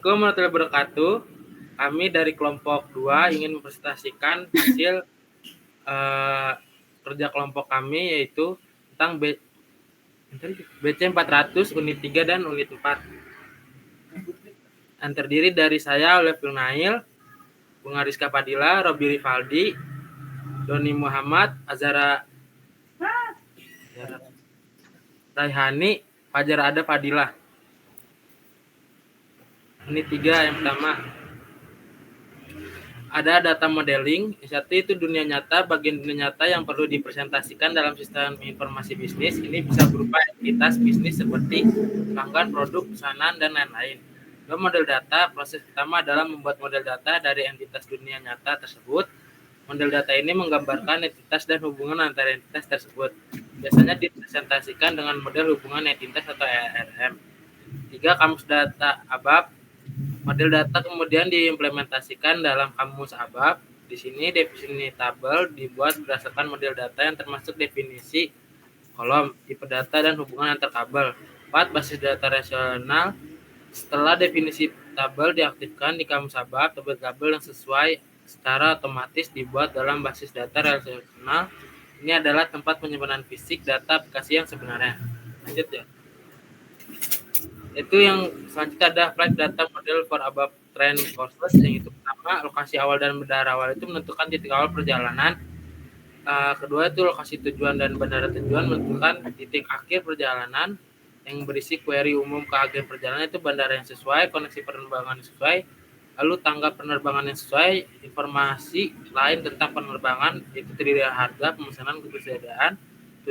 Assalamualaikum warahmatullahi wabarakatuh. Kami dari kelompok 2 ingin mempresentasikan hasil kerja kelompok kami, yaitu tentang BC 400 unit 3 dan unit 4. Yang terdiri dari saya, Oleh Nail, Bunga Rizka Fadila, Robi Rivaldi, Doni Muhammad, Azara Raihani, Fajar Ada Fadila. Unit 3 yang pertama ada data modeling. Satu itu dunia nyata, bagian dunia nyata yang perlu dipresentasikan dalam sistem informasi bisnis. Ini bisa berupa entitas bisnis seperti pelanggan, produk, pesanan, dan lain-lain. Dua model data. Proses pertama adalah membuat model data dari entitas dunia nyata tersebut. Model data ini menggambarkan entitas dan hubungan antara entitas tersebut. Biasanya dipresentasikan dengan model hubungan entitas atau ERM. 3. Kamus data ABAP. Model data kemudian diimplementasikan dalam kamus ABAP. Di sini definisi tabel dibuat berdasarkan model data yang termasuk definisi kolom, tipe data, dan hubungan antar tabel. 4. Basis data relasional. Setelah definisi tabel diaktifkan di kamus ABAP, tabel-tabel yang sesuai secara otomatis dibuat dalam basis data relasional. Ini adalah tempat penyimpanan fisik data aplikasi yang sebenarnya. Lanjut ya. Itu yang selanjutnya ada flight data model for above trend courses. Yang itu pertama, lokasi awal dan bandara awal itu menentukan titik awal perjalanan. Kedua itu lokasi tujuan dan bandara tujuan menentukan titik akhir perjalanan. Yang berisi query umum ke agen perjalanan itu bandara yang sesuai, koneksi penerbangan yang sesuai, lalu tanggal penerbangan yang sesuai, informasi lain tentang penerbangan itu terdiri dari harga, pemesanan, ketersediaan.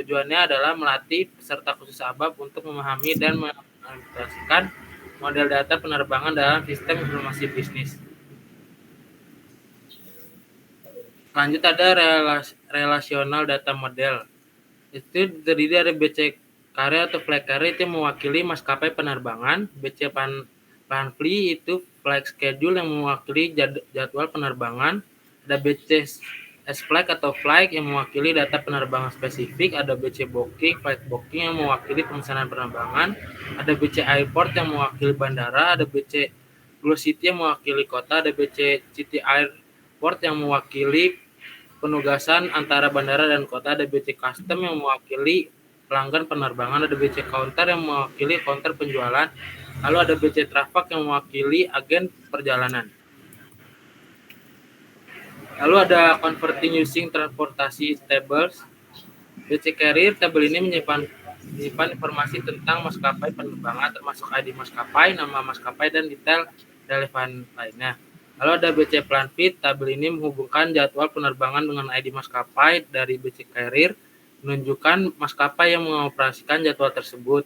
Tujuannya adalah melatih peserta khusus ABAP untuk memahami dan mengimplementasikan model data penerbangan dalam sistem informasi bisnis. Lanjut ada relasional data model. Itu terdiri dari BC carrier atau flight carrier itu mewakili maskapai penerbangan, BC Planfly itu flight schedule yang mewakili jadwal penerbangan, ada BC S-Flight atau flight yang mewakili data penerbangan spesifik, ada BC Booking, flight booking yang mewakili pemesanan penerbangan, ada BC Airport yang mewakili bandara, ada BC City yang mewakili kota, ada BC City Airport yang mewakili penugasan antara bandara dan kota, ada BC Custom yang mewakili pelanggan penerbangan, ada BC Counter yang mewakili counter penjualan, lalu ada BC Traffic yang mewakili agen perjalanan. Lalu ada converting using transportasi tables. BC Carrier table ini menyimpan informasi tentang maskapai penerbangan termasuk ID maskapai, nama maskapai, dan detail relevan lainnya. Lalu ada BC Planfly, tabel ini menghubungkan jadwal penerbangan dengan ID maskapai dari BC Carrier, menunjukkan maskapai yang mengoperasikan jadwal tersebut.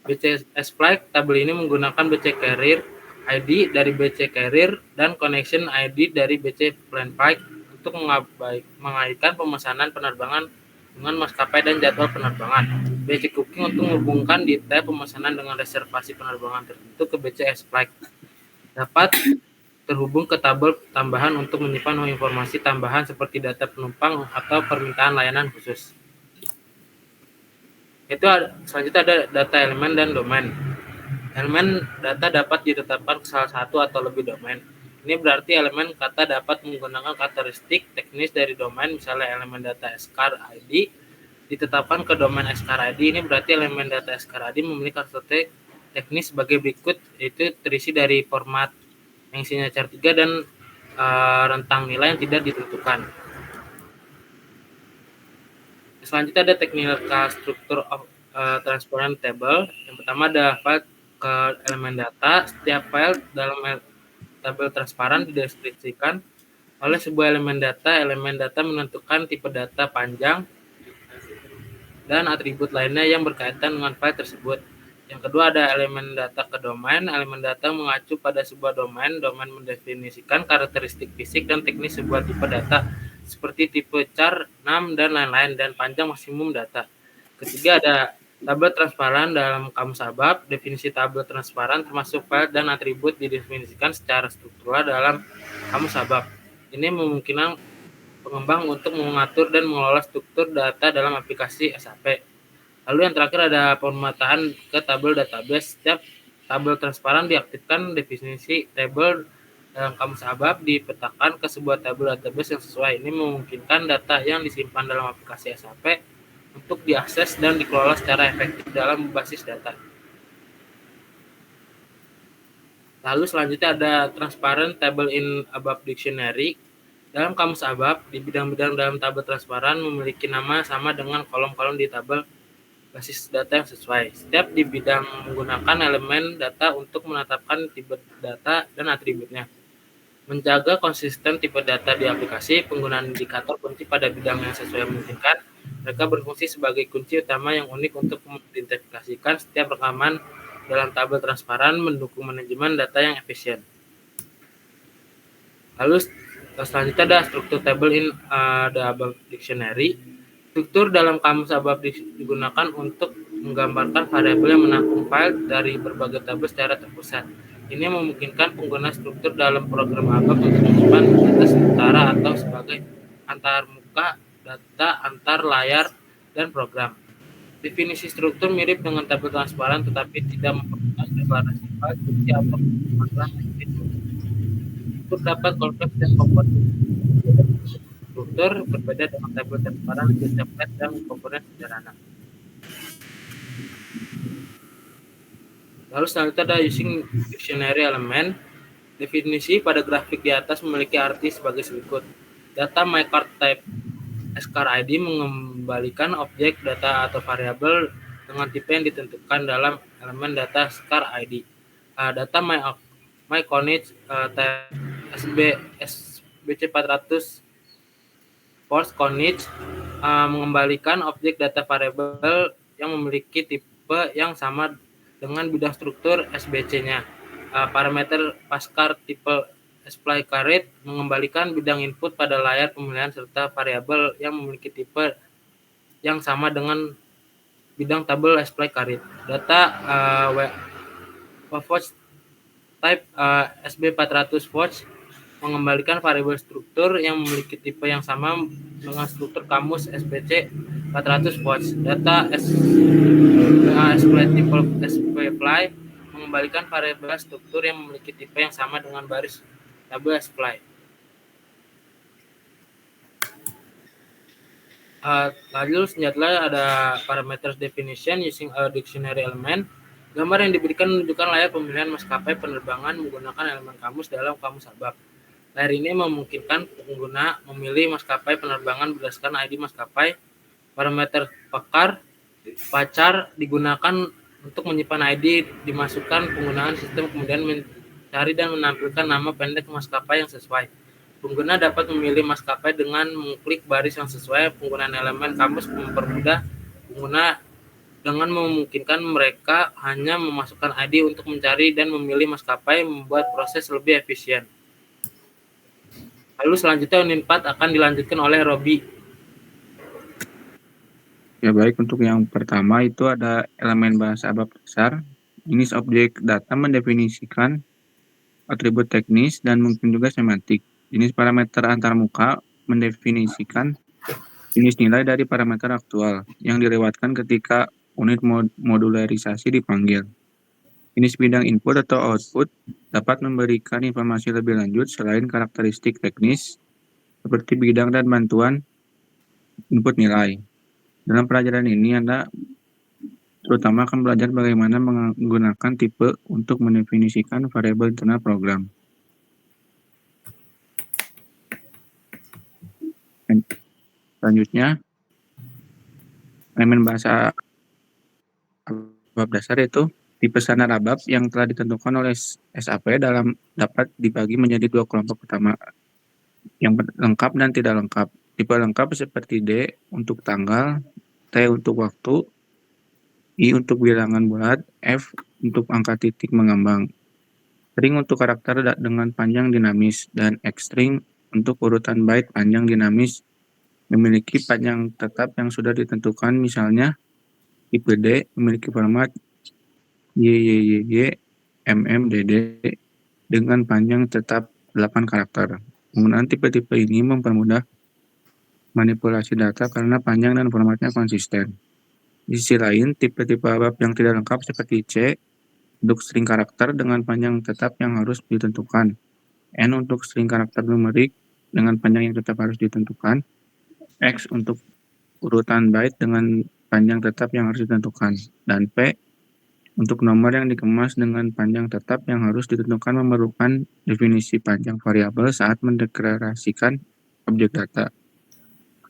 BC S-Flight, tabel ini menggunakan BC Carrier ID dari BC Carrier dan connection ID dari BC Planfly untuk mengaitkan pemesanan penerbangan dengan maskapai dan jadwal penerbangan. BC Booking untuk menghubungkan detail pemesanan dengan reservasi penerbangan tertentu ke BC S-Flight. Dapat terhubung ke tabel tambahan untuk menyimpan informasi tambahan seperti data penumpang atau permintaan layanan khusus. Itu selanjutnya ada data elemen dan domain. Elemen data dapat ditetapkan ke salah satu atau lebih domain. Ini berarti elemen kata dapat menggunakan karakteristik teknis dari domain, misalnya elemen data SCAR ID ditetapkan ke domain SCAR ID. Ini berarti elemen data SCAR ID memiliki karakteristik teknis sebagai berikut, yaitu terisi dari format yang isinya char 3 dan rentang nilai yang tidak ditentukan. Selanjutnya ada technical structure of transparent table. Yang pertama ada file ke elemen data. Setiap file dalam tabel transparan dideskripsikan oleh sebuah elemen data. Elemen data menentukan tipe data panjang dan atribut lainnya yang berkaitan dengan file tersebut. Yang kedua ada elemen data ke domain. Elemen data mengacu pada sebuah domain. Domain mendefinisikan karakteristik fisik dan teknis sebuah tipe data seperti tipe char, num, dan lain-lain, dan panjang maksimum data. Ketiga ada tabel transparan dalam kamus ABAP. Definisi tabel transparan termasuk file dan atribut didefinisikan secara struktural dalam kamus ABAP. Ini memungkinkan pengembang untuk mengatur dan mengelola struktur data dalam aplikasi SAP. Lalu yang terakhir ada pemetaan ke tabel database. Setiap tabel transparan diaktifkan, definisi tabel dalam kamus ABAP dipetakan ke sebuah tabel database yang sesuai. Ini memungkinkan data yang disimpan dalam aplikasi SAP untuk diakses dan dikelola secara efektif dalam basis data. Lalu selanjutnya ada transparent table in ABAP dictionary. Dalam kamus ABAP, di bidang-bidang dalam tabel transparan memiliki nama sama dengan kolom-kolom di tabel basis data yang sesuai. Setiap di bidang menggunakan elemen data untuk menetapkan tipe data dan atributnya. Menjaga konsisten tipe data di aplikasi, penggunaan indikator kunci pada bidang yang sesuai memungkinkan. Mereka berfungsi sebagai kunci utama yang unik untuk mengidentifikasikan setiap rekaman dalam tabel transparan, mendukung manajemen data yang efisien. Lalu selanjutnya ada struktur table in the ABAP dictionary. Struktur dalam kamus ABAP digunakan untuk menggambarkan variabel yang menampung file dari berbagai tabel secara terpusat. Ini memungkinkan pengguna struktur dalam program ABAP untuk menyimpan data sementara atau sebagai antarmuka data antar layar dan program. Definisi struktur mirip dengan tabel transparan tetapi tidak memperlukan deklarasi file, kunci atau pengaturan teknis. Struktur dapat kompleks dan komponen. Struktur berbeda dengan tabel transparan, template dan komponen sederhana. Lalu selanjutnya ada using dictionary element. Definisi pada grafik di atas memiliki arti sebagai berikut. Data myCard type scar ID mengembalikan objek data atau variabel dengan tipe yang ditentukan dalam elemen data scar ID. Data myConage type SBC400 force conage mengembalikan objek data variabel yang memiliki tipe yang sama dengan bidang struktur SBC-nya. Parameter Pascal tipe supply caret mengembalikan bidang input pada layar pemilihan serta variabel yang memiliki tipe yang sama dengan bidang tabel supply caret. Data Watch type SB400 Watch mengembalikan variabel struktur yang memiliki tipe yang sama dengan struktur kamus SBC 400 Watch. Data SPLY tipe SPFly mengembalikan variabel struktur yang memiliki tipe yang sama dengan baris tabel SPLY. Lalu selanjutnya ada parameters definition using a dictionary element. Gambar yang diberikan menunjukkan layar pemilihan maskapai penerbangan menggunakan elemen kamus dalam kamus ABAP. Layar ini memungkinkan pengguna memilih maskapai penerbangan berdasarkan ID maskapai. Parameter pacar digunakan untuk menyimpan ID, dimasukkan penggunaan sistem kemudian mencari dan menampilkan nama pendek maskapai yang sesuai. Pengguna dapat memilih maskapai dengan mengklik baris yang sesuai. Penggunaan elemen kamus mempermudah pengguna dengan memungkinkan mereka hanya memasukkan ID untuk mencari dan memilih maskapai, membuat proses lebih efisien. Lalu selanjutnya unit 4 akan dilanjutkan oleh Robi. Ya baik, untuk yang pertama itu ada elemen bahasa ABAP dasar. Jenis objek data mendefinisikan atribut teknis dan mungkin juga semantik. Jenis parameter antarmuka mendefinisikan jenis nilai dari parameter aktual yang dilewatkan ketika unit modularisasi dipanggil. Jenis bidang input atau output dapat memberikan informasi lebih lanjut selain karakteristik teknis seperti bidang dan bantuan input nilai. Dalam pelajaran ini Anda terutama akan belajar bagaimana menggunakan tipe untuk mendefinisikan variabel internal program. Selanjutnya, elemen bahasa ABAP dasar yaitu tipe standar ABAP yang telah ditentukan oleh SAP dapat dibagi menjadi dua kelompok utama, yang lengkap dan tidak lengkap. Tipe lengkap seperti D untuk tanggal, T untuk waktu, I untuk bilangan bulat, F untuk angka titik mengambang, string untuk karakter dengan panjang dinamis, dan X string untuk urutan byte panjang dinamis memiliki panjang tetap yang sudah ditentukan. Misalnya tipe D memiliki format YYYY MMDD dengan panjang tetap 8 karakter. Penggunaan tipe-tipe ini mempermudah manipulasi data karena panjang dan formatnya konsisten. Di sisi lain, tipe-tipe ABAP yang tidak lengkap seperti C untuk string karakter dengan panjang tetap yang harus ditentukan. N untuk string karakter numerik dengan panjang yang tetap harus ditentukan. X untuk urutan byte dengan panjang tetap yang harus ditentukan. Dan P untuk nomor yang dikemas dengan panjang tetap yang harus ditentukan memerlukan definisi panjang variabel saat mendeklarasikan objek data.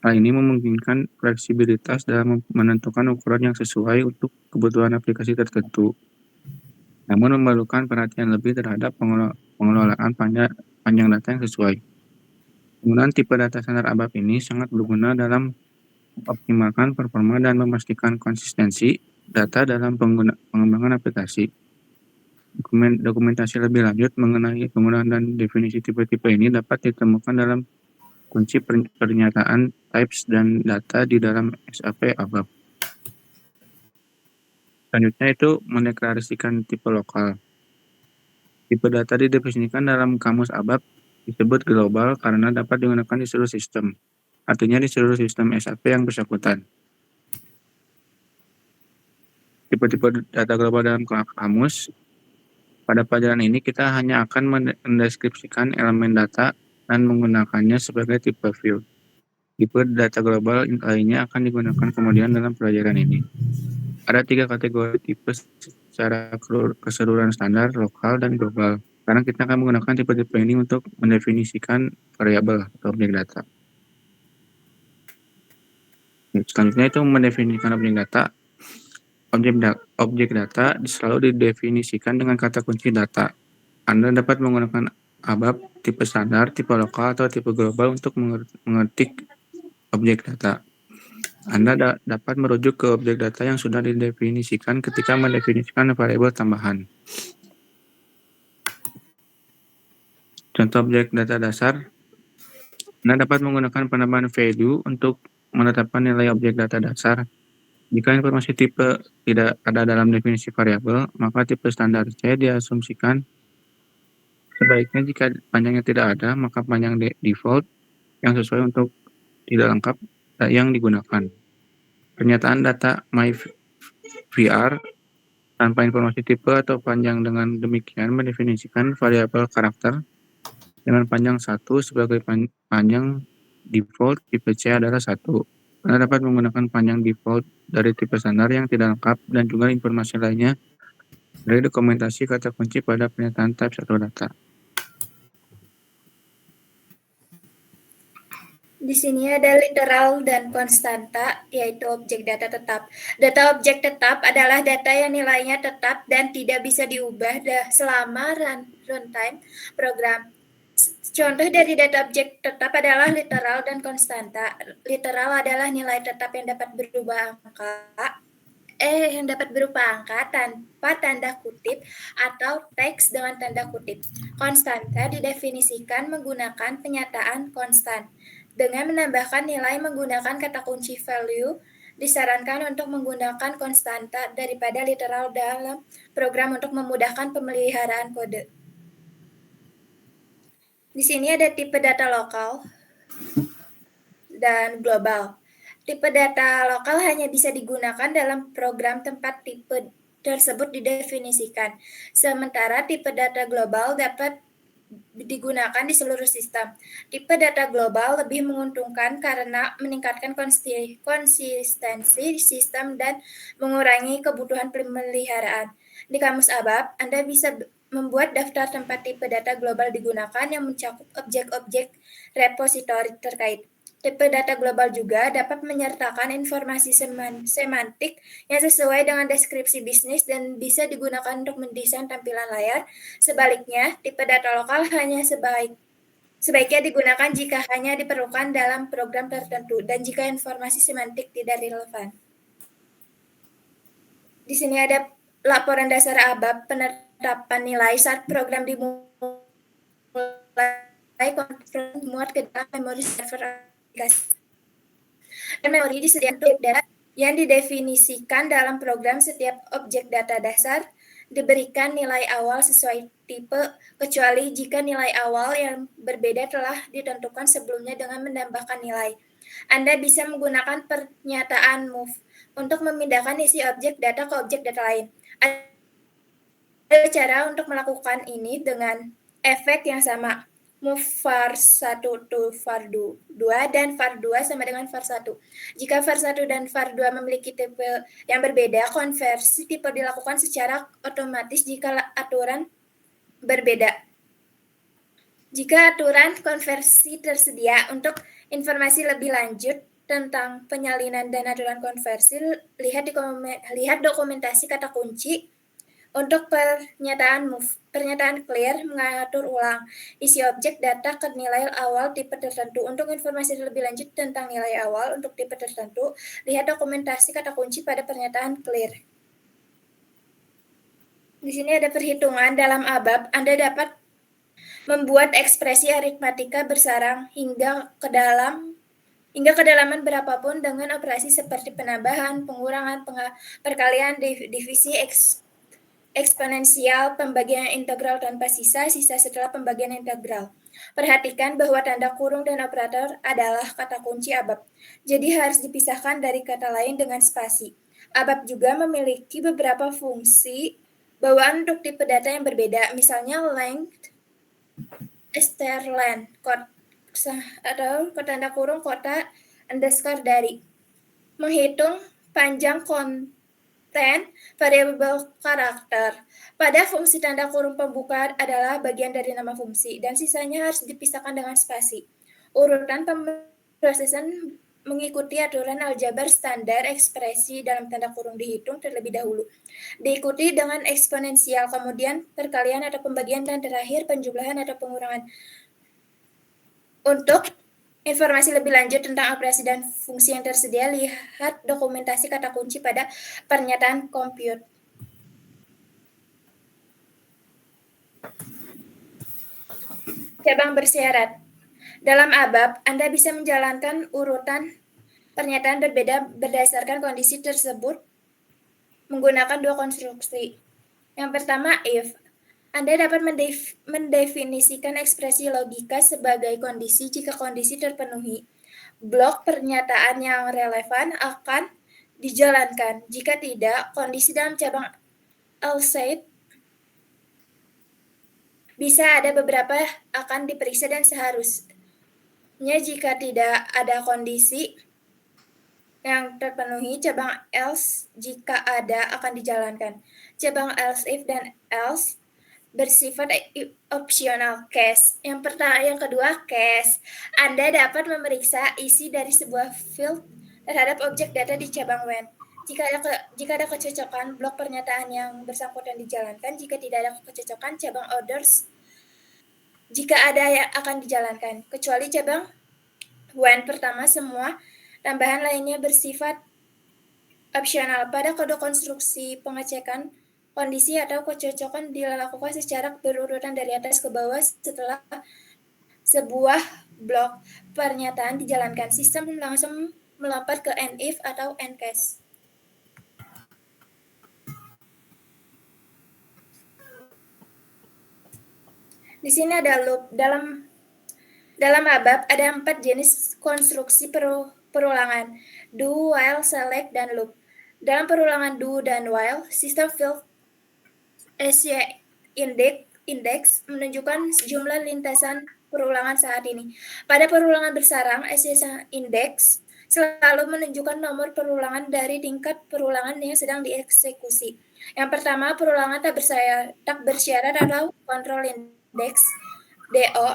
Hal ini memungkinkan fleksibilitas dalam menentukan ukuran yang sesuai untuk kebutuhan aplikasi tertentu, namun memerlukan perhatian lebih terhadap pengelolaan panjang data yang sesuai. Penggunaan tipe data standar ABAP ini sangat berguna dalam mengoptimalkan performa dan memastikan konsistensi data dalam pengembangan aplikasi. Dokumentasi lebih lanjut mengenai penggunaan dan definisi tipe-tipe ini dapat ditemukan dalam kunci pernyataan types dan data di dalam SAP ABAP. Selanjutnya itu mendeklarasikan tipe lokal. Tipe data didefinisikan dalam kamus ABAP disebut global karena dapat digunakan di seluruh sistem. Artinya di seluruh sistem SAP yang bersangkutan. Tipe-tipe data global dalam kamus. Pada pelajaran ini kita hanya akan mendeskripsikan elemen data dan menggunakannya sebagai tipe view. Tipe data global lainnya akan digunakan kemudian dalam pelajaran ini. Ada 3 kategori tipe secara keseluruhan standar, lokal, dan global. Sekarang kita akan menggunakan tipe-tipe ini untuk mendefinisikan variabel atau objek data. Selanjutnya itu mendefinisikan objek data. Objek data selalu didefinisikan dengan kata kunci data. Anda dapat menggunakan ABAP tipe standar, tipe lokal, atau tipe global untuk mengetik objek data. Anda dapat merujuk ke objek data yang sudah didefinisikan ketika mendefinisikan variabel tambahan. Contoh objek data dasar, Anda dapat menggunakan penambahan value untuk menetapkan nilai objek data dasar. Jika informasi tipe tidak ada dalam definisi variabel, maka tipe standar C diasumsikan. Sebaiknya jika panjangnya tidak ada, maka panjang default yang sesuai untuk tidak lengkap yang digunakan. Pernyataan data myVR tanpa informasi tipe atau panjang dengan demikian mendefinisikan variabel karakter dengan panjang 1 sebagai panjang default tipe C adalah 1. Anda dapat menggunakan panjang default dari tipe standar yang tidak lengkap dan juga informasi lainnya dari dokumentasi kata kunci pada pernyataan types atau data. Di sini ada literal dan konstanta, yaitu objek data tetap. Data objek tetap adalah data yang nilainya tetap dan tidak bisa diubah selama runtime program. Contoh dari data objek tetap adalah literal dan konstanta. Literal adalah nilai tetap yang dapat berupa angka tanpa tanda kutip atau teks dengan tanda kutip. Konstanta didefinisikan menggunakan penyataan konstan. Dengan menambahkan nilai menggunakan kata kunci value, disarankan untuk menggunakan konstanta daripada literal dalam program untuk memudahkan pemeliharaan kode. Di sini ada tipe data lokal dan global. Tipe data lokal hanya bisa digunakan dalam program tempat tipe tersebut didefinisikan. Sementara tipe data global dapat digunakan di seluruh sistem. Tipe data global lebih menguntungkan karena meningkatkan konsistensi sistem dan mengurangi kebutuhan pemeliharaan. Di kamus ABAP, Anda bisa membuat daftar tempat tipe data global digunakan yang mencakup objek-objek repositori terkait. Tipe data global juga dapat menyertakan informasi semantik yang sesuai dengan deskripsi bisnis dan bisa digunakan untuk mendesain tampilan layar. Sebaliknya, tipe data lokal hanya sebaiknya digunakan jika hanya diperlukan dalam program tertentu dan jika informasi semantik tidak relevan. Di sini ada laporan dasar ABAP penetapan nilai saat program dimulai muat ke dalam memori server aplikasi. Dan memori disediakan untuk data yang didefinisikan dalam program. Setiap objek data dasar diberikan nilai awal sesuai tipe, kecuali jika nilai awal yang berbeda telah ditentukan sebelumnya dengan menambahkan nilai. Anda bisa menggunakan pernyataan move untuk memindahkan isi objek data ke objek data lain. cara untuk melakukan ini dengan efek yang sama. Move var1 to var2 dan var2 sama dengan var1. Jika var1 dan var2 memiliki tipe yang berbeda, konversi tipe dilakukan secara otomatis jika aturan berbeda. Jika aturan konversi tersedia, untuk informasi lebih lanjut tentang penyalinan dan aturan konversi, lihat dokumentasi kata kunci. Untuk pernyataan move, pernyataan clear mengatur ulang isi objek data ke nilai awal tipe tertentu. Untuk informasi lebih lanjut tentang nilai awal untuk tipe tertentu, lihat dokumentasi kata kunci pada pernyataan clear. Di sini ada perhitungan dalam ABAP. Anda dapat membuat ekspresi aritmatika bersarang hingga kedalaman berapapun dengan operasi seperti penambahan, pengurangan, perkalian, divisi, eksponensial, pembagian integral tanpa sisa setelah pembagian integral. Perhatikan bahwa tanda kurung dan operator adalah kata kunci ABAP, jadi harus dipisahkan dari kata lain dengan spasi. ABAP juga memiliki beberapa fungsi bawaan untuk tipe data yang berbeda, misalnya length, strlen, atau tanda kurung kota underscore dari. Menghitung panjang konten variabel karakter. Pada fungsi tanda kurung pembuka adalah bagian dari nama fungsi, dan sisanya harus dipisahkan dengan spasi. Urutan pemrosesan mengikuti aturan aljabar standar, ekspresi dalam tanda kurung dihitung terlebih dahulu. Diikuti dengan eksponensial, kemudian perkalian atau pembagian, dan terakhir penjumlahan atau pengurangan. Untuk informasi lebih lanjut tentang operasi dan fungsi yang tersedia, lihat dokumentasi kata kunci pada pernyataan compute. Cabang bersyarat. Dalam ABAP, Anda bisa menjalankan urutan pernyataan berbeda berdasarkan kondisi tersebut menggunakan dua konstruksi. Yang pertama, if. Anda dapat mendefinisikan ekspresi logika sebagai kondisi jika kondisi terpenuhi. Blok pernyataan yang relevan akan dijalankan. Jika tidak, kondisi dalam cabang else bisa ada beberapa akan diperiksa dan seharusnya jika tidak ada kondisi yang terpenuhi, cabang else jika ada akan dijalankan. Cabang else if dan else bersifat opsional. Case. Yang kedua, case. Anda dapat memeriksa isi dari sebuah field terhadap objek data di cabang when. Jika ada kecocokan, blok pernyataan yang bersangkutan dijalankan. Jika tidak ada kecocokan, cabang orders jika ada yang akan dijalankan. Kecuali cabang when pertama, semua tambahan lainnya bersifat opsional. Pada kode konstruksi pengecekan kondisi atau kecocokan dilakukan secara berurutan dari atas ke bawah setelah sebuah blok pernyataan dijalankan. Sistem langsung melompat ke end if atau end case. Di sini ada loop. Dalam ABAP ada 4 jenis konstruksi perulangan: do, while, select, dan loop. Dalam perulangan do dan while, sistem field index menunjukkan jumlah lintasan perulangan saat ini. Pada perulangan bersarang, index selalu menunjukkan nomor perulangan dari tingkat perulangan yang sedang dieksekusi. Yang pertama, perulangan tak bersyarat atau control index, DO.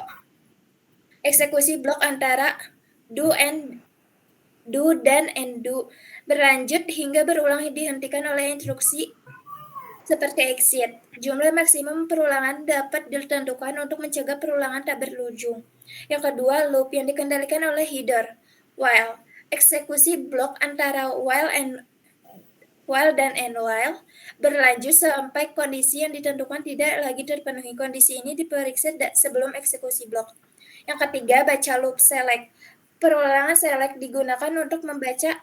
Eksekusi blok antara do dan do berlanjut hingga berulang dihentikan oleh instruksi seperti exit. Jumlah maksimum perulangan dapat ditentukan untuk mencegah perulangan tak berujung. Yang kedua, loop yang dikendalikan oleh header. While. Eksekusi blok antara while dan end while berlanjut sampai kondisi yang ditentukan tidak lagi terpenuhi. Kondisi ini diperiksa sebelum eksekusi blok. Yang ketiga, baca loop select. Perulangan select digunakan untuk membaca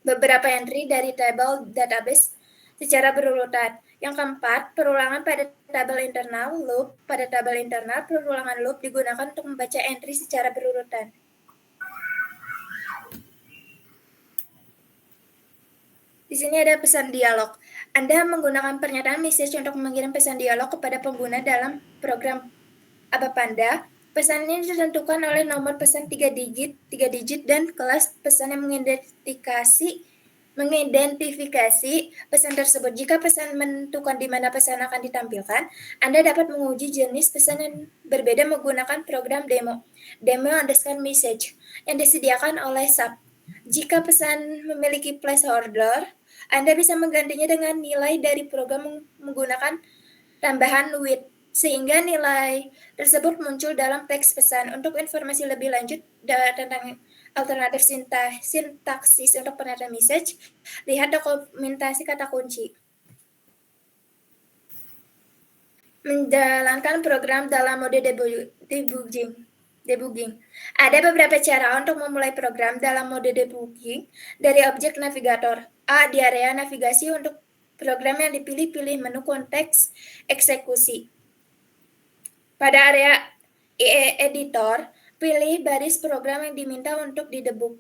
beberapa entry dari tabel database secara berurutan. Yang keempat, perulangan pada tabel internal. Loop pada tabel internal, perulangan loop digunakan untuk membaca entry secara berurutan. Di sini ada pesan dialog. Anda menggunakan pernyataan message untuk mengirim pesan dialog kepada pengguna dalam program ABAP Anda. Pesan ini ditentukan oleh nomor pesan 3 digit dan kelas pesan yang mengidentifikasi pesan tersebut. Jika pesan menentukan di mana pesan akan ditampilkan, Anda dapat menguji jenis pesan yang berbeda menggunakan program demo _message yang disediakan oleh SAP. Jika pesan memiliki placeholder, Anda bisa menggantinya dengan nilai dari program menggunakan tambahan with, sehingga nilai tersebut muncul dalam teks pesan. Untuk informasi lebih lanjut tentang alternatif sintaksis untuk pernyataan message, lihat dokumentasi kata kunci. Menjalankan program dalam mode debugging. Ada beberapa cara untuk memulai program dalam mode debugging dari objek navigator. A. Di area navigasi untuk program yang dipilih, pilih menu konteks eksekusi. Pada area IE Editor, pilih baris program yang diminta untuk didebug.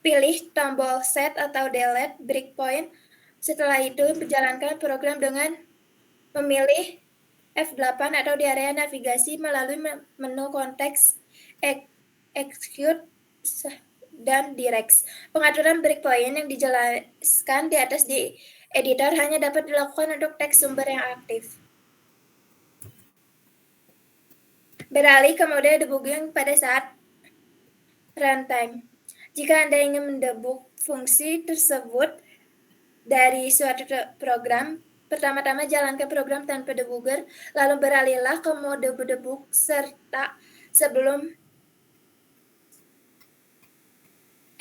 Pilih tombol Set atau Delete breakpoint. Setelah itu, jalankan program dengan memilih F8 atau di area navigasi melalui menu konteks Execute dan Directs. Pengaturan breakpoint yang dijelaskan di atas di editor hanya dapat dilakukan untuk teks sumber yang aktif. Beralih ke mode debugging pada saat runtime. Jika Anda ingin mendebug fungsi tersebut dari suatu program, pertama-tama jalankan program tanpa debugger, lalu beralihlah ke mode debug serta sebelum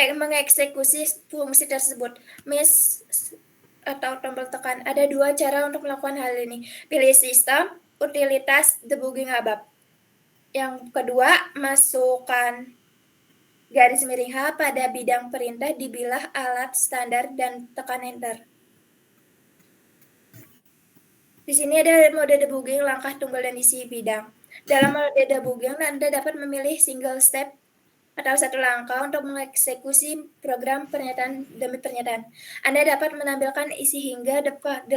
mengeksekusi fungsi tersebut. Miss atau tombol tekan. Ada dua cara untuk melakukan hal ini. Pilih sistem, utilitas, debugging ABAP. Yang kedua, masukkan garis miring H pada bidang perintah di bilah alat standar dan tekan Enter. Di sini ada mode debugging, langkah, tunggal, dan isi bidang. Dalam mode debugging, Anda dapat memilih single step atau satu langkah untuk mengeksekusi program pernyataan demi pernyataan. Anda dapat menampilkan isi hingga 8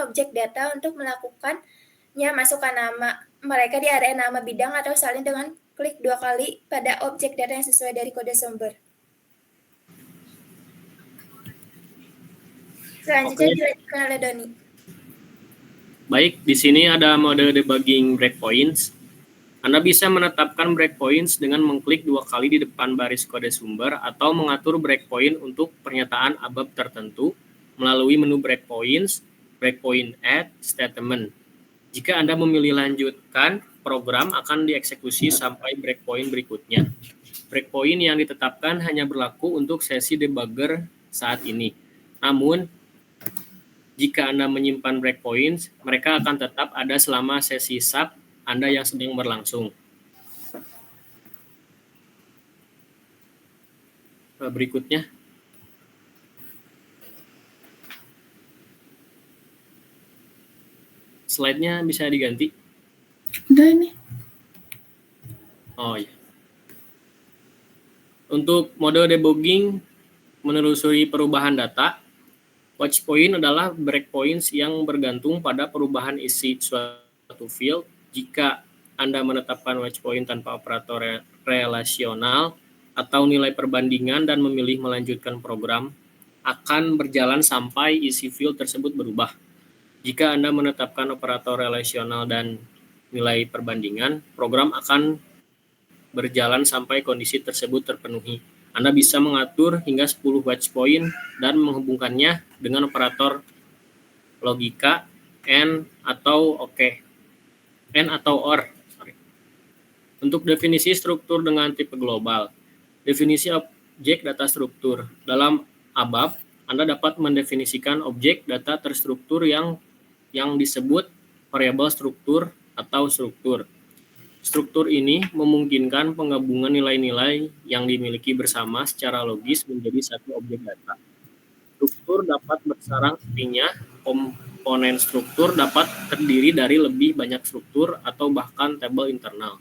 objek data untuk melakukannya. Masukkan nama mereka di area nama bidang atau salin dengan klik 2 kali pada objek data yang sesuai dari kode sumber. Selanjutnya dilanjutkan oleh Doni. Baik, di sini ada mode debugging breakpoints. Anda bisa menetapkan breakpoints dengan mengklik 2 kali di depan baris kode sumber atau mengatur breakpoint untuk pernyataan ABAP tertentu melalui menu breakpoints, breakpoint add, statement. Jika Anda memilih lanjutkan, program akan dieksekusi sampai breakpoint berikutnya. Breakpoint yang ditetapkan hanya berlaku untuk sesi debugger saat ini. Namun, jika Anda menyimpan breakpoints, mereka akan tetap ada selama sesi SAP Anda yang sedang berlangsung. Berikutnya. Slide-nya bisa diganti. Udah ini. Oh iya. Untuk mode debugging menelusuri perubahan data, watchpoint adalah breakpoints yang bergantung pada perubahan isi suatu field. Jika Anda menetapkan watchpoint tanpa operator relasional atau nilai perbandingan dan memilih melanjutkan program, akan berjalan sampai isi field tersebut berubah. Jika Anda menetapkan operator relasional dan nilai perbandingan, program akan berjalan sampai kondisi tersebut terpenuhi. Anda bisa mengatur hingga 10 watchpoint dan menghubungkannya dengan operator logika AND atau OR. Untuk definisi struktur dengan tipe global, definisi objek data struktur. Dalam ABAP, Anda dapat mendefinisikan objek data terstruktur yang disebut variabel struktur atau struktur. Struktur ini memungkinkan penggabungan nilai-nilai yang dimiliki bersama secara logis menjadi satu objek data. Struktur dapat bersarang, artinya komponen struktur dapat terdiri dari lebih banyak struktur atau bahkan tabel internal.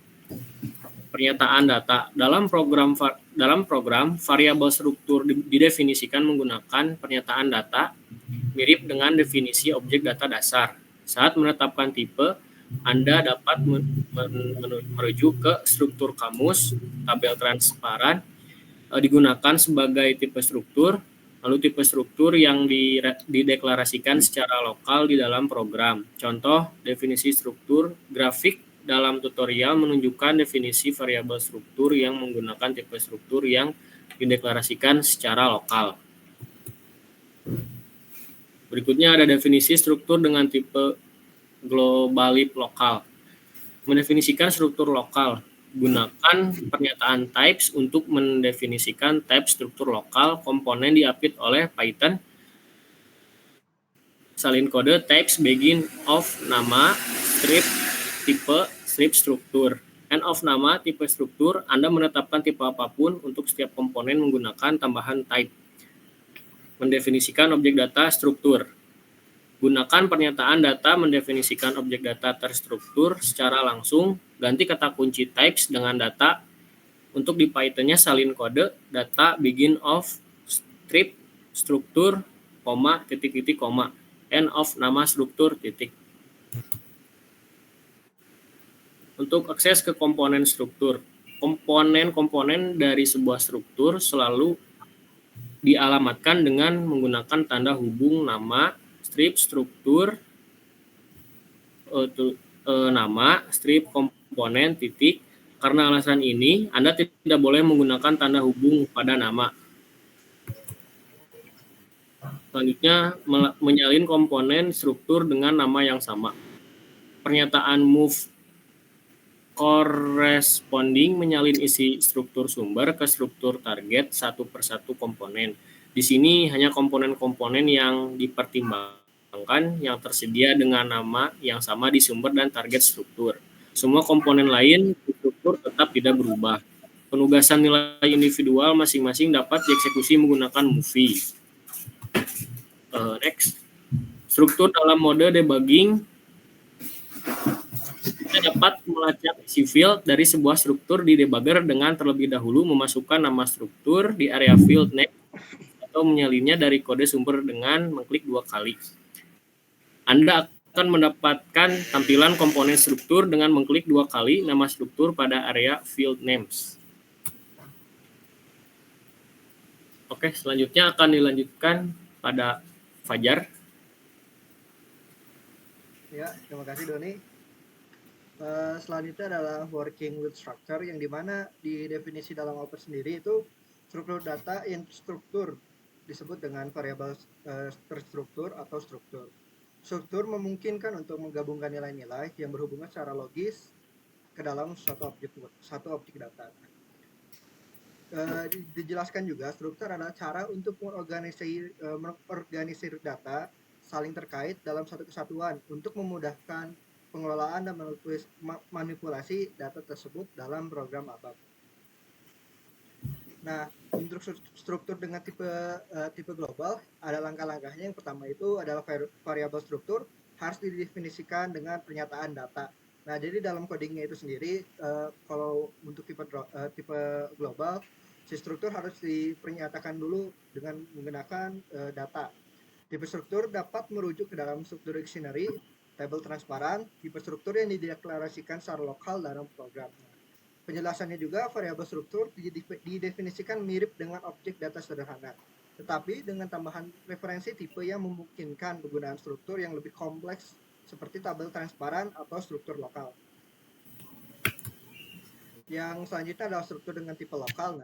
Pernyataan data dalam program variabel struktur didefinisikan menggunakan pernyataan data mirip dengan definisi objek data dasar. Saat menetapkan tipe, Anda dapat merujuk ke struktur kamus, tabel transparan digunakan sebagai tipe struktur, lalu tipe struktur yang dideklarasikan secara lokal di dalam program. Contoh definisi struktur grafik dalam tutorial menunjukkan definisi variabel struktur yang menggunakan tipe struktur yang dideklarasikan secara lokal. Berikutnya ada definisi struktur dengan tipe globalib lokal. Mendefinisikan struktur lokal. Gunakan pernyataan types untuk mendefinisikan type struktur lokal komponen diapit oleh Python. Salin kode types begin of nama, strip, tipe, strip struktur. End of nama, tipe struktur, Anda menetapkan tipe apapun untuk setiap komponen menggunakan tambahan type. Mendefinisikan objek data struktur. Gunakan pernyataan data mendefinisikan objek data terstruktur secara langsung. Ganti kata kunci types dengan data. Untuk di Python-nya salin kode data begin of strip struktur, koma, titik-titik, koma. End of nama struktur, titik. Untuk akses ke komponen struktur. Komponen-komponen dari sebuah struktur selalu dialamatkan dengan menggunakan tanda hubung nama, strip struktur, nama, strip komponen, titik. Karena alasan ini, Anda tidak boleh menggunakan tanda hubung pada nama. Selanjutnya, menyalin komponen struktur dengan nama yang sama. Pernyataan move corresponding menyalin isi struktur sumber ke struktur target satu persatu komponen. Di sini hanya komponen-komponen yang dipertimbangkan yang tersedia dengan nama yang sama di sumber dan target struktur. Semua komponen lain di struktur tetap tidak berubah. Penugasan nilai individual masing-masing dapat dieksekusi menggunakan movie. Next. Struktur dalam mode debugging. Kita dapat melacak isi field dari sebuah struktur di debugger dengan terlebih dahulu memasukkan nama struktur di area field next atau menyalinnya dari kode sumber dengan mengklik 2 kali. Anda akan mendapatkan tampilan komponen struktur dengan mengklik 2 kali nama struktur pada area field names. Oke, selanjutnya akan dilanjutkan pada Fajar. Ya, terima kasih Doni. Selanjutnya adalah working with structure, yang dimana di definisi dalam Oper sendiri itu struktur data yang struktur disebut dengan variabel terstruktur atau struktur. Struktur memungkinkan untuk menggabungkan nilai-nilai yang berhubungan secara logis ke dalam satu objek data. Dijelaskan juga struktur adalah cara untuk mengorganisir data saling terkait dalam satu kesatuan untuk memudahkan pengelolaan dan manipulasi data tersebut dalam program ABAP. Nah, untuk struktur dengan tipe global ada langkah-langkahnya. Yang pertama itu adalah variabel struktur harus didefinisikan dengan pernyataan data. Nah, jadi dalam codingnya itu sendiri, kalau untuk tipe global, si struktur harus dipernyatakan dulu dengan menggunakan data. Tipe struktur dapat merujuk ke dalam struktur dictionary, tabel transparan, tipe struktur yang dideklarasikan secara lokal dalam program. Penjelasannya juga, variabel struktur didefinisikan mirip dengan objek data sederhana, tetapi dengan tambahan referensi tipe yang memungkinkan penggunaan struktur yang lebih kompleks seperti tabel transparan atau struktur lokal. Yang selanjutnya adalah struktur dengan tipe lokal.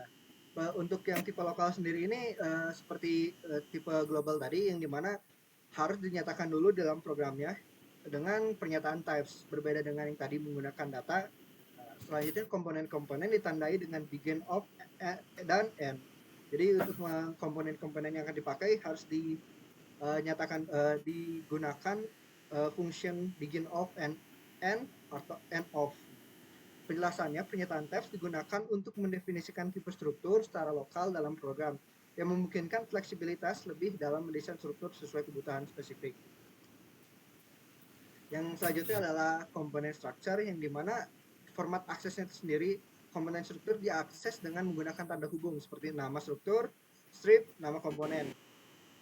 Nah, untuk yang tipe lokal sendiri ini seperti tipe global tadi, yang dimana harus dinyatakan dulu dalam programnya dengan pernyataan types, berbeda dengan yang tadi menggunakan data. Selanjutnya komponen-komponen ditandai dengan begin of dan end. Jadi untuk komponen-komponen yang akan dipakai harus dinyatakan digunakan function begin of and end atau end of. Penjelasannya, pernyataan types digunakan untuk mendefinisikan tipe struktur secara lokal dalam program yang memungkinkan fleksibilitas lebih dalam mendesain struktur sesuai kebutuhan spesifik. Yang selanjutnya adalah component structure, yang dimana format aksesnya itu sendiri komponen struktur diakses dengan menggunakan tanda hubung seperti nama struktur, strip, nama komponen.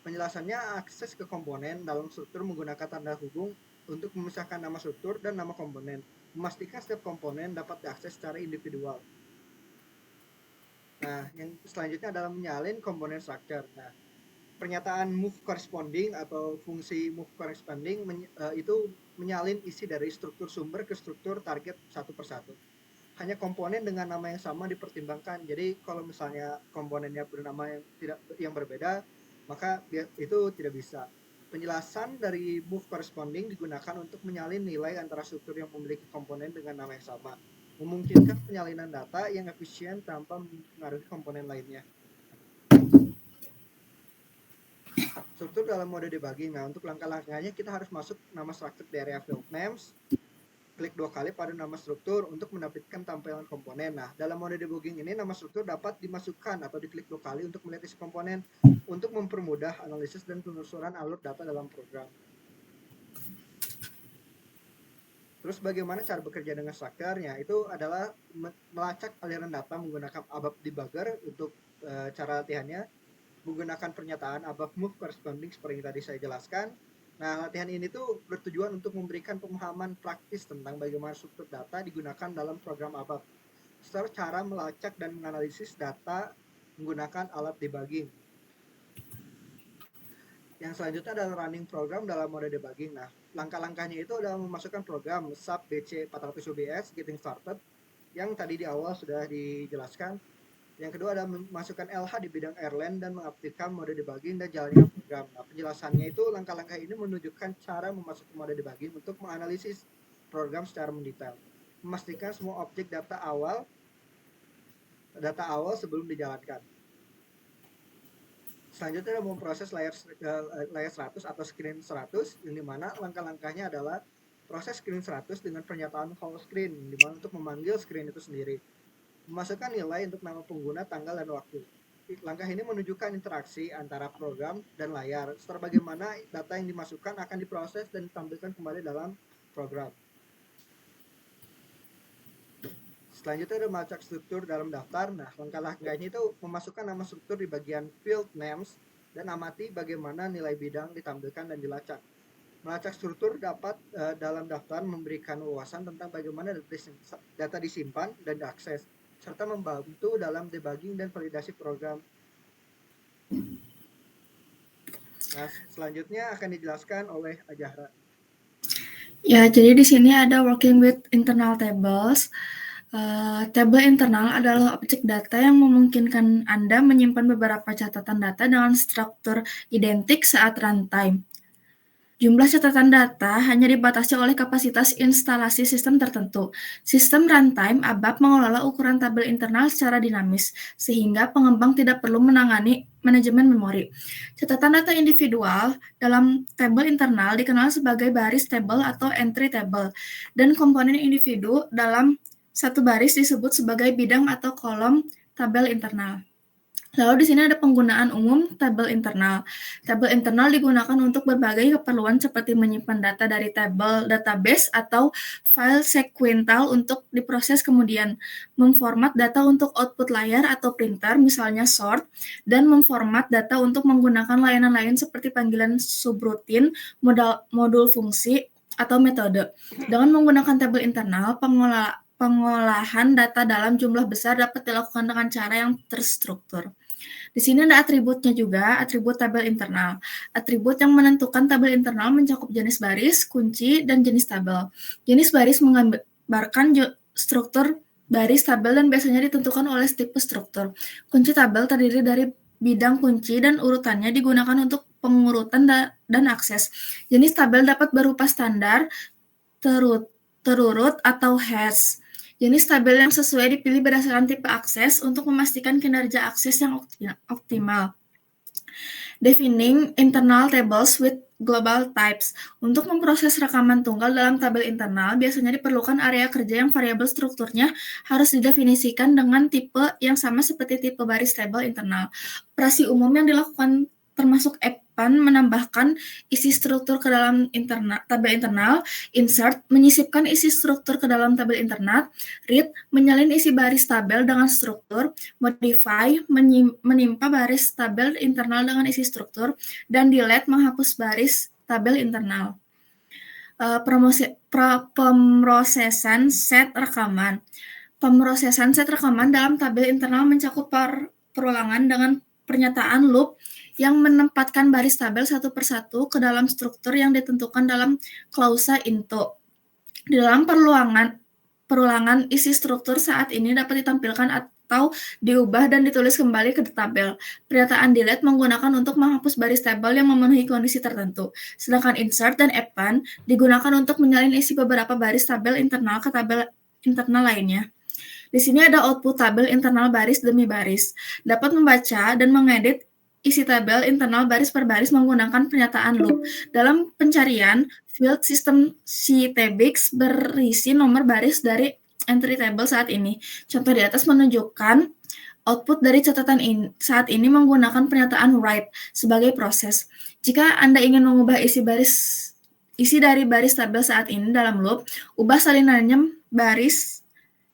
Penjelasannya, akses ke komponen dalam struktur menggunakan tanda hubung untuk memisahkan nama struktur dan nama komponen, memastikan setiap komponen dapat diakses secara individual. Nah, yang selanjutnya adalah menyalin komponen structure. Nah, pernyataan move corresponding atau fungsi move corresponding itu menyalin isi dari struktur sumber ke struktur target satu persatu. Hanya komponen dengan nama yang sama dipertimbangkan. Jadi kalau misalnya komponennya bernama yang berbeda, maka itu tidak bisa. Penjelasan dari move corresponding digunakan untuk menyalin nilai antara struktur yang memiliki komponen dengan nama yang sama, memungkinkan penyalinan data yang efisien tanpa mempengaruhi komponen lainnya. Struktur dalam mode debugging. Nah, untuk langkah-langkahnya kita harus masuk nama structure di area field names, klik 2 kali pada nama struktur untuk mendapatkan tampilan komponen. Nah, dalam mode debugging ini nama struktur dapat dimasukkan atau diklik 2 kali untuk melihat isi komponen untuk mempermudah analisis dan penelusuran alur data dalam program. Terus bagaimana cara bekerja dengan structure-nya? Itu adalah melacak aliran data menggunakan ABAP debugger untuk cara latihannya, menggunakan pernyataan ABAP move corresponding seperti yang tadi saya jelaskan. Nah, latihan ini tuh bertujuan untuk memberikan pemahaman praktis tentang bagaimana struktur data digunakan dalam program ABAP, serta cara melacak dan menganalisis data menggunakan alat debugging. Yang selanjutnya adalah running program dalam mode debugging. Nah, langkah-langkahnya itu adalah memasukkan program SAP BC 400 UBS Getting Started yang tadi di awal sudah dijelaskan. Yang kedua adalah memasukkan LH di bidang airline dan mengaktifkan mode debugging dan jalankan program. Nah, penjelasannya itu langkah-langkah ini menunjukkan cara memasuki mode debugging untuk menganalisis program secara mendetail, memastikan semua objek data awal sebelum dijalankan. Selanjutnya adalah memproses layer 100 atau screen 100, yang dimana langkah-langkahnya adalah proses screen 100 dengan pernyataan whole screen, dimana untuk memanggil screen itu sendiri. Memasukkan nilai untuk nama pengguna, tanggal, dan waktu. Langkah ini menunjukkan interaksi antara program dan layar, serta bagaimana data yang dimasukkan akan diproses dan ditampilkan kembali dalam program. Selanjutnya ada melacak struktur dalam daftar. Nah, langkah-langkahnya itu memasukkan nama struktur di bagian field names dan amati bagaimana nilai bidang ditampilkan dan dilacak. Melacak struktur dapat dalam daftar memberikan wawasan tentang bagaimana data disimpan dan diakses, serta membantu dalam debugging dan validasi program. Nah, selanjutnya akan dijelaskan oleh Ajahra. Ya, jadi di sini ada working with internal tables. Tabel internal adalah objek data yang memungkinkan Anda menyimpan beberapa catatan data dengan struktur identik saat runtime. Jumlah catatan data hanya dibatasi oleh kapasitas instalasi sistem tertentu. Sistem runtime ABAP mengelola ukuran tabel internal secara dinamis, sehingga pengembang tidak perlu menangani manajemen memori. Catatan data individual dalam tabel internal dikenal sebagai baris tabel atau entry table, dan komponen individu dalam satu baris disebut sebagai bidang atau kolom tabel internal. Lalu di sini ada penggunaan umum tabel internal. Tabel internal digunakan untuk berbagai keperluan seperti menyimpan data dari tabel database atau file sequential untuk diproses kemudian, memformat data untuk output layar atau printer, misalnya sort, dan memformat data untuk menggunakan layanan lain seperti panggilan subrutin, modul fungsi, atau metode. Dengan menggunakan tabel internal, pengolahan data dalam jumlah besar dapat dilakukan dengan cara yang terstruktur. Di sini ada atributnya juga, atribut tabel internal. Atribut yang menentukan tabel internal mencakup jenis baris, kunci, dan jenis tabel. Jenis baris menggambarkan struktur baris tabel dan biasanya ditentukan oleh tipe struktur. Kunci tabel terdiri dari bidang kunci dan urutannya digunakan untuk pengurutan dan akses. Jenis tabel dapat berupa standar, terurut, atau hash. Jenis tabel yang sesuai dipilih berdasarkan tipe akses untuk memastikan kinerja akses yang optimal. Defining internal tables with global types. Untuk memproses rekaman tunggal dalam tabel internal, biasanya diperlukan area kerja yang variabel strukturnya harus didefinisikan dengan tipe yang sama seperti tipe baris tabel internal. Operasi umum yang dilakukan termasuk menambahkan isi struktur ke dalam tabel internal, insert, menyisipkan isi struktur ke dalam tabel internal, read, menyalin isi baris tabel dengan struktur, modify, menimpa baris tabel internal dengan isi struktur, dan delete, menghapus baris tabel internal. Pemrosesan set rekaman. Pemrosesan set rekaman dalam tabel internal mencakup perulangan dengan pernyataan loop yang menempatkan baris tabel satu persatu ke dalam struktur yang ditentukan dalam klausa into. Di dalam perulangan isi struktur saat ini dapat ditampilkan atau diubah dan ditulis kembali ke tabel. Pernyataan delete menggunakan untuk menghapus baris tabel yang memenuhi kondisi tertentu. Sedangkan insert dan append digunakan untuk menyalin isi beberapa baris tabel internal ke tabel internal lainnya. Di sini ada output tabel internal baris demi baris. Dapat membaca dan mengedit isi tabel internal baris per baris menggunakan pernyataan loop. Dalam pencarian, field sistem CTBIX berisi nomor baris dari entry table saat ini. Contoh di atas menunjukkan output dari catatan saat ini menggunakan pernyataan write sebagai proses. Jika Anda ingin mengubah isi dari baris tabel saat ini dalam loop, ubah salinannya baris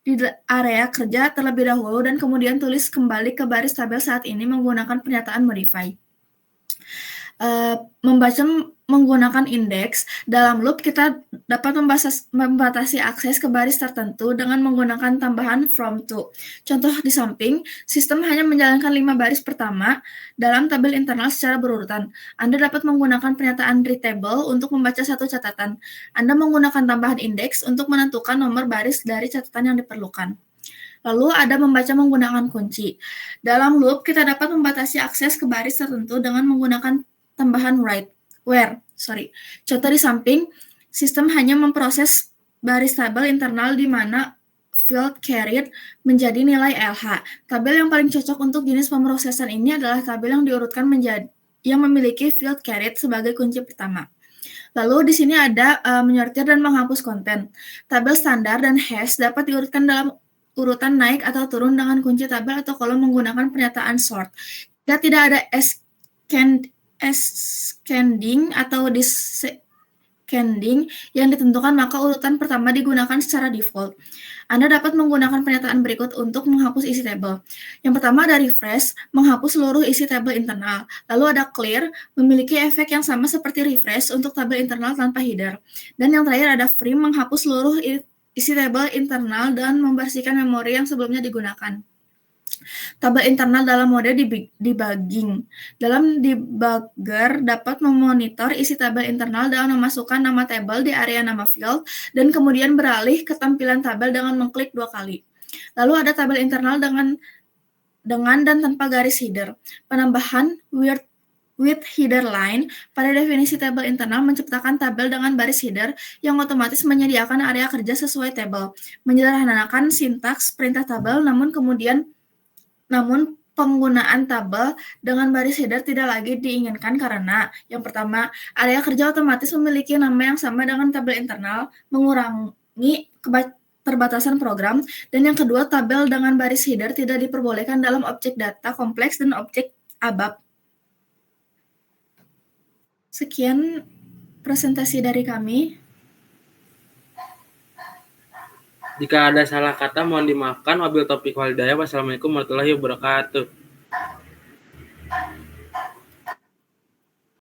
di area kerja terlebih dahulu dan kemudian tulis kembali ke baris tabel saat ini menggunakan pernyataan modify. Membaca menggunakan indeks, dalam loop kita dapat membatasi akses ke baris tertentu dengan menggunakan tambahan from to. Contoh di samping, sistem hanya menjalankan 5 baris pertama dalam tabel internal secara berurutan. Anda dapat menggunakan pernyataan read table untuk membaca satu catatan. Anda menggunakan tambahan indeks untuk menentukan nomor baris dari catatan yang diperlukan. Lalu ada membaca menggunakan kunci. Dalam loop, kita dapat membatasi akses ke baris tertentu dengan menggunakan tambahan where. Contoh di samping, sistem hanya memproses baris tabel internal di mana field carried menjadi nilai LH. Tabel yang paling cocok untuk jenis pemrosesan ini adalah tabel yang diurutkan yang memiliki field carried sebagai kunci pertama. Lalu di sini ada menyortir dan menghapus konten. Tabel standar dan hash dapat diurutkan dalam urutan naik atau turun dengan kunci tabel atau kolom menggunakan pernyataan sort. Jika tidak ada ascending atau descending yang ditentukan, maka urutan pertama digunakan secara default. Anda dapat menggunakan pernyataan berikut untuk menghapus isi tabel. Yang pertama ada refresh, menghapus seluruh isi tabel internal. Lalu ada clear, memiliki efek yang sama seperti refresh untuk tabel internal tanpa header. Dan yang terakhir ada free, menghapus seluruh isi tabel internal dan membersihkan memori yang sebelumnya digunakan. Tabel internal dalam mode debugging. Dalam debugger dapat memonitor isi tabel internal dengan memasukkan nama tabel di area nama field dan kemudian beralih ke tampilan tabel dengan mengklik 2 kali. Lalu ada tabel internal dengan dan tanpa garis header. Penambahan with header line pada definisi tabel internal menciptakan tabel dengan baris header yang otomatis menyediakan area kerja sesuai tabel, menyederhanakan sintaks perintah tabel, namun penggunaan tabel dengan baris header tidak lagi diinginkan karena yang pertama, area kerja otomatis memiliki nama yang sama dengan tabel internal, mengurangi keterbatasan program, dan yang kedua, tabel dengan baris header tidak diperbolehkan dalam objek data kompleks dan objek ABAP. Sekian presentasi dari kami. Jika ada salah kata mohon dimaafkan. Wabil taufiq wal hidayah. Wassalamualaikum warahmatullahi wabarakatuh.